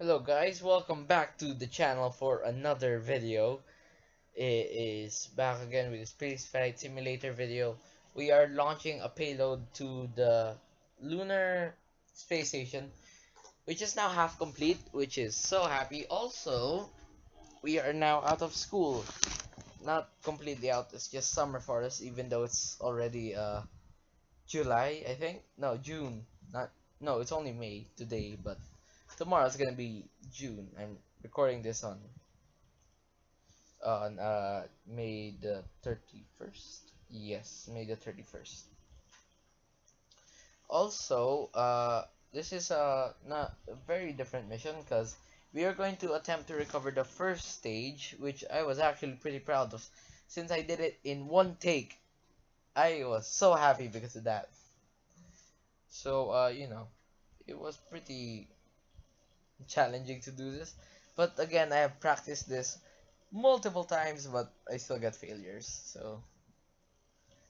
Hello guys, welcome back to the channel for another video. It is back again with a SpaceFlight simulator video. We are launching a payload to the lunar space station, which is now half complete, which is so happy. Also, we are now out of school. Not completely out, it's just summer for us, even though it's already July, I think. No, June. Not no, it's only May today, but tomorrow it's gonna be June. I'm recording this on May the 31st. Yes, May the 31st. Also, this is not a very different mission because we are going to attempt to recover the first stage, which I was actually pretty proud of since I did it in one take. I was so happy because of that. So, it was pretty challenging to do this. But again, I have practiced this multiple times, but I still get failures. So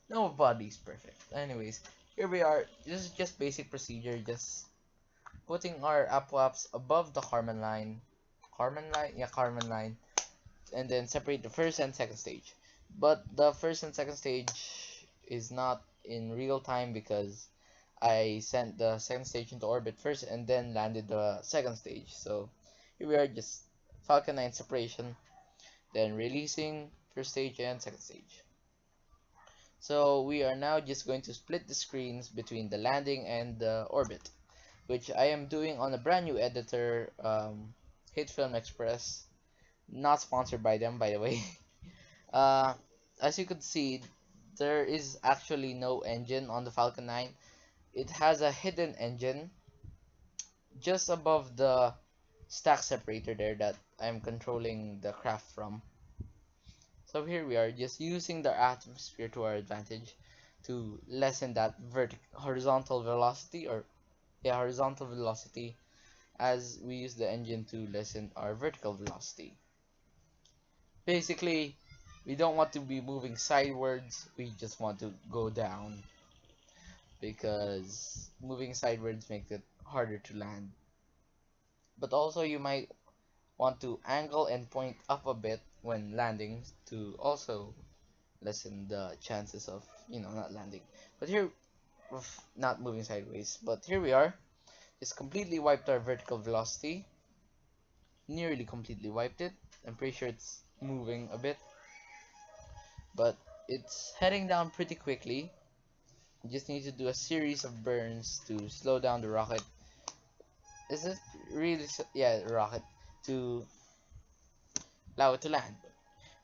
nobody's perfect. Anyways, here we are. This is just basic procedure. Just putting our apoaps above the Kármán line. Kármán line? Yeah, Kármán line. And then separate the first and second stage. But the first and second stage is not in real time because I sent the second stage into orbit first and then landed the second stage. So here we are, just Falcon 9 separation, then releasing first stage and second stage. So we are now just going to split the screens between the landing and the orbit, which I am doing on a brand new editor, Hit Film Express. Not sponsored by them, by the way. uh, as you could see, there is actually no engine on the Falcon 9. It has a hidden engine just above the stack separator there that I'm controlling the craft from. So here we are, just using the atmosphere to our advantage to lessen that horizontal velocity, or yeah, horizontal velocity, as we use the engine to lessen our vertical velocity. Basically, we don't want to be moving sidewards, we just want to go down, because moving sidewards makes it harder to land. But also you might want to angle and point up a bit when landing to also lessen the chances of, not landing. But here, not moving sideways, but here we are. Just completely wiped our vertical velocity. Nearly completely wiped it. I'm pretty sure it's moving a bit, but it's heading down pretty quickly. You just need to do a series of burns to slow down the rocket. Is it really? Yeah, rocket, to allow it to land.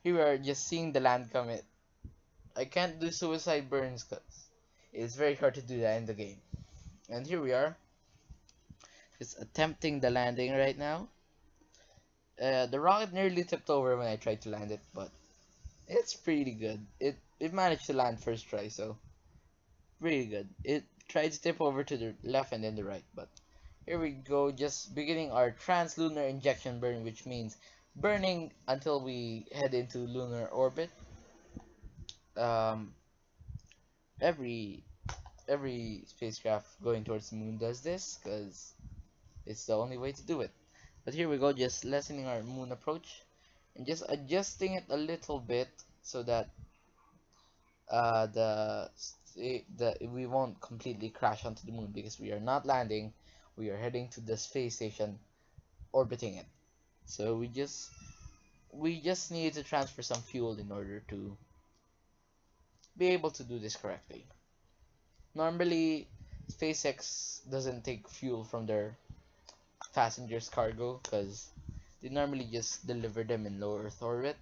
Here we are, just seeing the land commit. I can't do suicide burns because it's very hard to do that in the game. And here we are, just attempting the landing right now. The rocket nearly tipped over when I tried to land it, but it's pretty good. It managed to land first try, so pretty good. It tried to tip over to the left and then the right, but here we go, just beginning our translunar injection burn, which means burning until we head into lunar orbit. Um, every spacecraft going towards the moon does this because it's the only way to do it. But here we go, just lessening our moon approach and just adjusting it a little bit so that we won't completely crash onto the moon, because we are not landing, we are heading to the space station, orbiting it. So we just need to transfer some fuel in order to be able to do this correctly. Normally, SpaceX doesn't take fuel from their passengers' cargo because they normally just deliver them in low Earth orbit.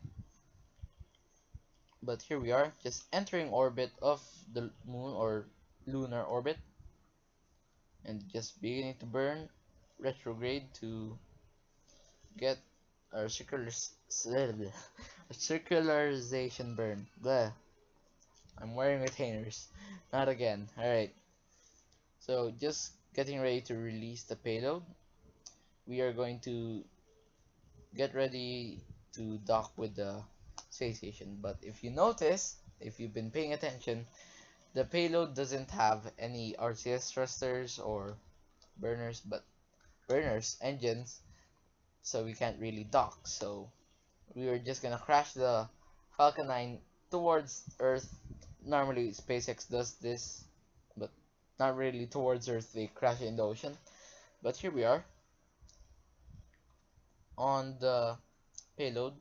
But here we are, just entering orbit of the moon, or lunar orbit, and just beginning to burn retrograde to get our circularization burn. Bleh. I'm wearing retainers. Not again. Alright. So just getting ready to release the payload. We are going to get ready to dock with the space station. But if you notice, if you've been paying attention, the payload doesn't have any RCS thrusters or burners, engines, so we can't really dock. So we were just gonna crash the Falcon 9 towards Earth. Normally SpaceX does this, but not really towards Earth. They crash it in the ocean. But here we are on the payload,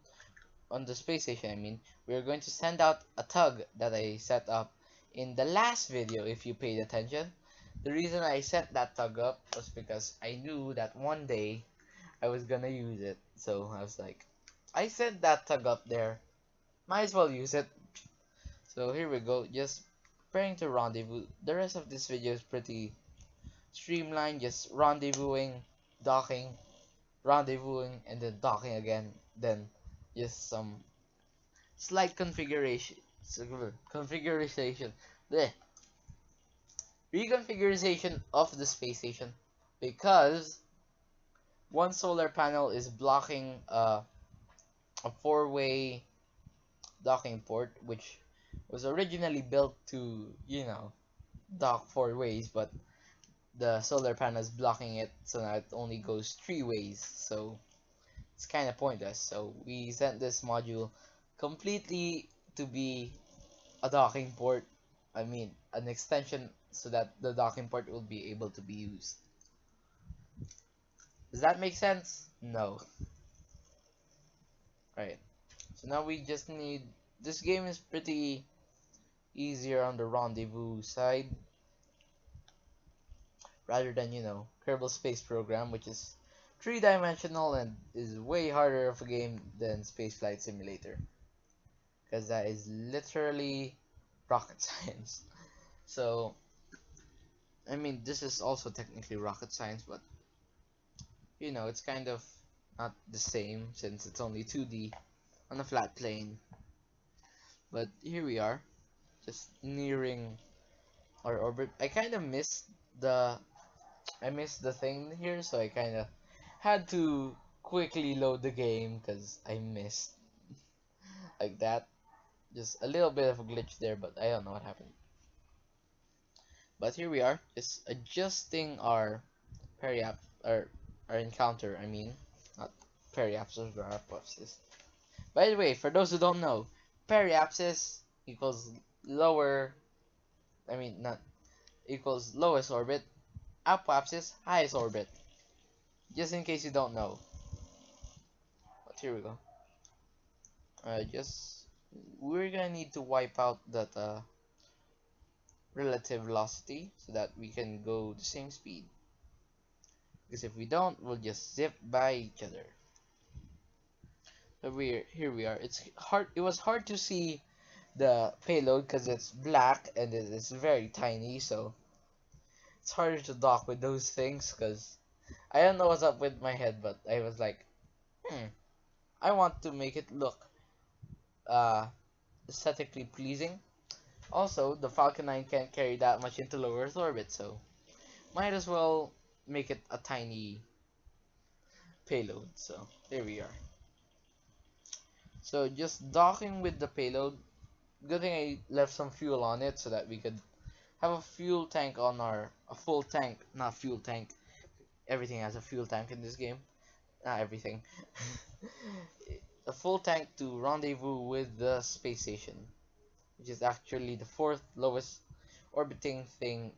on the space station. I mean, we're going to send out a tug that I set up in the last video. If you paid attention, the reason I set that tug up was because I knew that one day I was gonna use it. So I was like, I sent that tug up there, might as well use it. So here we go, just preparing to rendezvous. The rest of this video is pretty streamlined, just rendezvousing, docking, rendezvousing, and then docking again. Then just some slight configuration, bleh, reconfiguration of the space station, because one solar panel is blocking a four-way docking port, which was originally built to, you know, dock four ways, but the solar panel is blocking it, so now it only goes three ways. So it's kind of pointless. So we sent this module completely to be a docking port. I mean, an extension so that the docking port will be able to be used. Does that make sense? No. Right. So now we just need. This game is pretty easier on the rendezvous side, rather than, you know, Kerbal Space Program, which is three-dimensional and is way harder of a game than SpaceFlight Simulator, because that is literally rocket science. So, I mean, this is also technically rocket science, but, you know, it's kind of not the same since it's only 2D on a flat plane. But here we are, just nearing our orbit. I kind of missed the thing here, so I kind of had to quickly load the game because I missed like that. Just a little bit of a glitch there, but I don't know what happened. But here we are, just adjusting our periaps, or our encounter. I mean, not periapsis, or apopsis. By the way, for those who don't know, periapsis equals lower. I mean, not equals lowest orbit. Apopsis, highest orbit. Just in case you don't know. But here we go. We're gonna need to wipe out that relative velocity so that we can go the same speed. Because if we don't, we'll just zip by each other. So here we are. It was hard to see the payload because it's black and it is very tiny, so it's harder to dock with those things, because I don't know what's up with my head, but I was like, I want to make it look aesthetically pleasing. Also, the Falcon 9 can't carry that much into low Earth orbit, so might as well make it a tiny payload. So there we are. So just docking with the payload. Good thing I left some fuel on it so that we could have a fuel tank on a full tank, not fuel tank. Everything has a fuel tank in this game. Not everything. A full tank to rendezvous with the space station, which is actually the fourth lowest orbiting thing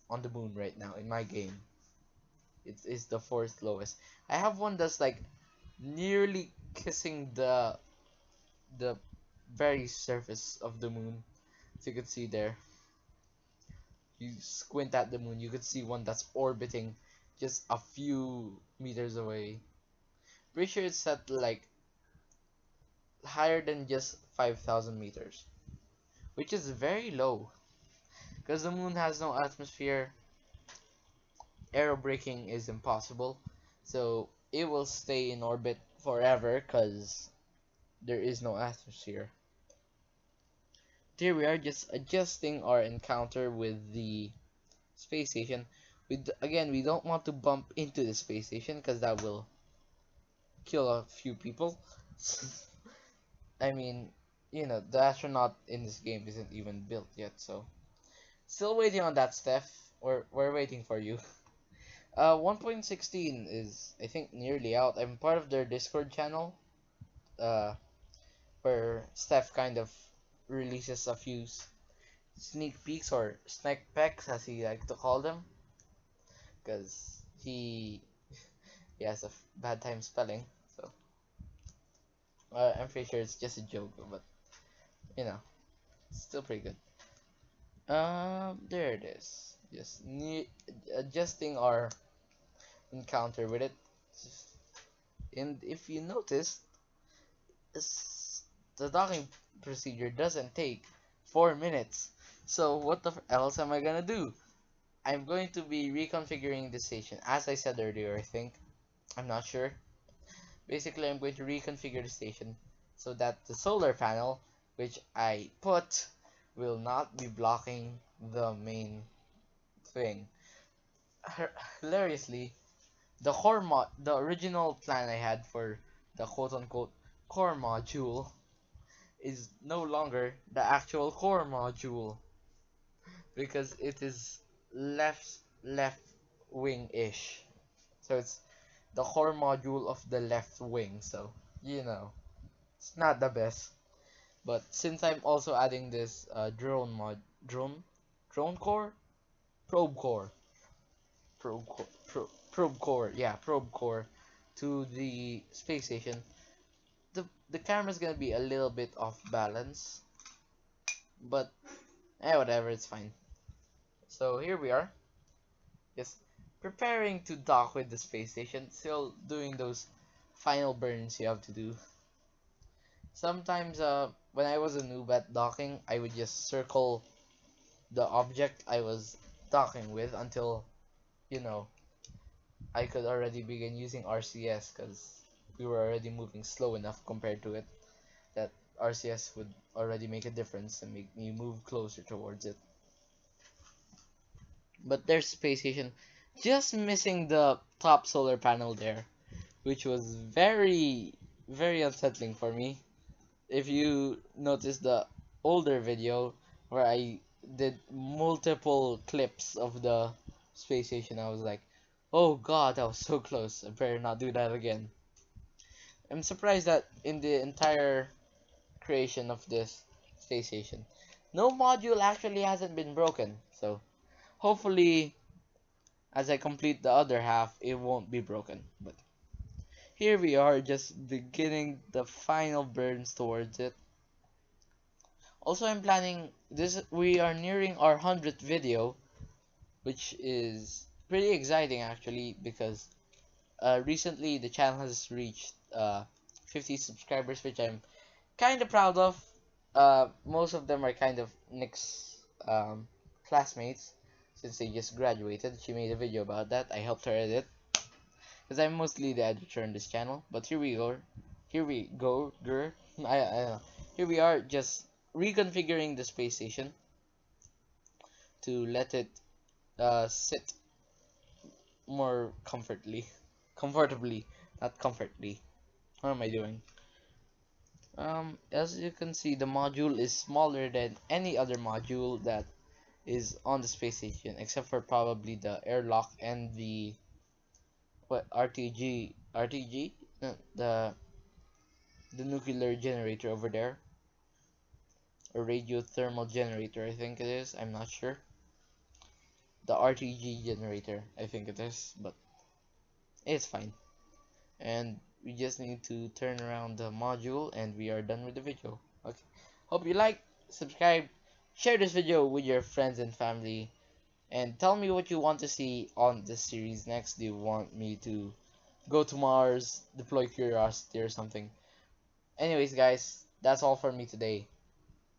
on the moon right now in my game. It is the fourth lowest. I have one that's like nearly kissing the very surface of the moon. As you can see there, you squint at the moon, you could see one that's orbiting just a few meters away. Pretty sure it's at like higher than just 5,000 meters, which is very low because the moon has no atmosphere. Aerobraking is impossible, so it will stay in orbit forever because there is no atmosphere. Here we are, just adjusting our encounter with the space station. Again, we don't want to bump into the space station because that will kill a few people. I mean, you know, the astronaut in this game isn't even built yet, so still waiting on that, Steph. We're waiting for you. 1.16 is, I think, nearly out. I'm part of their Discord channel, uh, where Steph kind of releases a few sneak peeks or snack pecks, as he like to call them, because he has a bad time spelling. So I'm pretty sure it's just a joke, but you know, it's still pretty good. There it is. Just adjusting our encounter with it. And if you notice, the docking procedure doesn't take 4 minutes. So what the else am I gonna do? I'm going to be reconfiguring the station, as I said earlier, I think. I'm not sure. Basically, I'm going to reconfigure the station so that the solar panel, which I put, will not be blocking the main thing. Hilariously, the original plan I had for the quote-unquote core module is no longer the actual core module because it is left wing-ish. So it's the core module of the left wing. So you know, it's not the best. But since I'm also adding this drone core, probe core, probe core to the space station, the camera's gonna be a little bit off balance, but whatever, it's fine. So here we are, just preparing to dock with the space station, still doing those final burns you have to do. Sometimes when I was a noob at docking, I would just circle the object I was docking with until, you know, I could already begin using RCS because we were already moving slow enough compared to it that RCS would already make a difference and make me move closer towards it. But there's space station, just missing the top solar panel there, which was very, very unsettling for me. If you notice the older video where I did multiple clips of the space station, I was like, oh god, that was so close, I better not do that again. I'm surprised that in the entire creation of this space station, no module actually hasn't been broken, so hopefully as I complete the other half, it won't be broken. But here we are, just beginning the final burns towards it. Also, I'm planning this. We are nearing our 100th video, which is pretty exciting actually because recently the channel has reached 50 subscribers, which I'm kind of proud of. Most of them are kind of Nick's classmates since they just graduated. She made a video about that. I helped her edit because I'm mostly the editor on this channel. But here we go. Here we go, girl. Here we are, just reconfiguring the space station to let it sit more comfortably, not comfortably. What am I doing? As you can see, the module is smaller than any other module that is on the space station, except for probably the airlock and the RTG, no, the nuclear generator over there, or radiothermal generator, I think it is. I'm not sure. The RTG generator, I think it is, but it's fine. And we just need to turn around the module and we are done with the video. Okay, hope you like, subscribe, share this video with your friends and family, and tell me what you want to see on this series next. Do you want me to go to Mars, deploy Curiosity or something? Anyways guys, that's all for me today.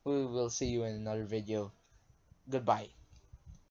We will see you in another video. Goodbye.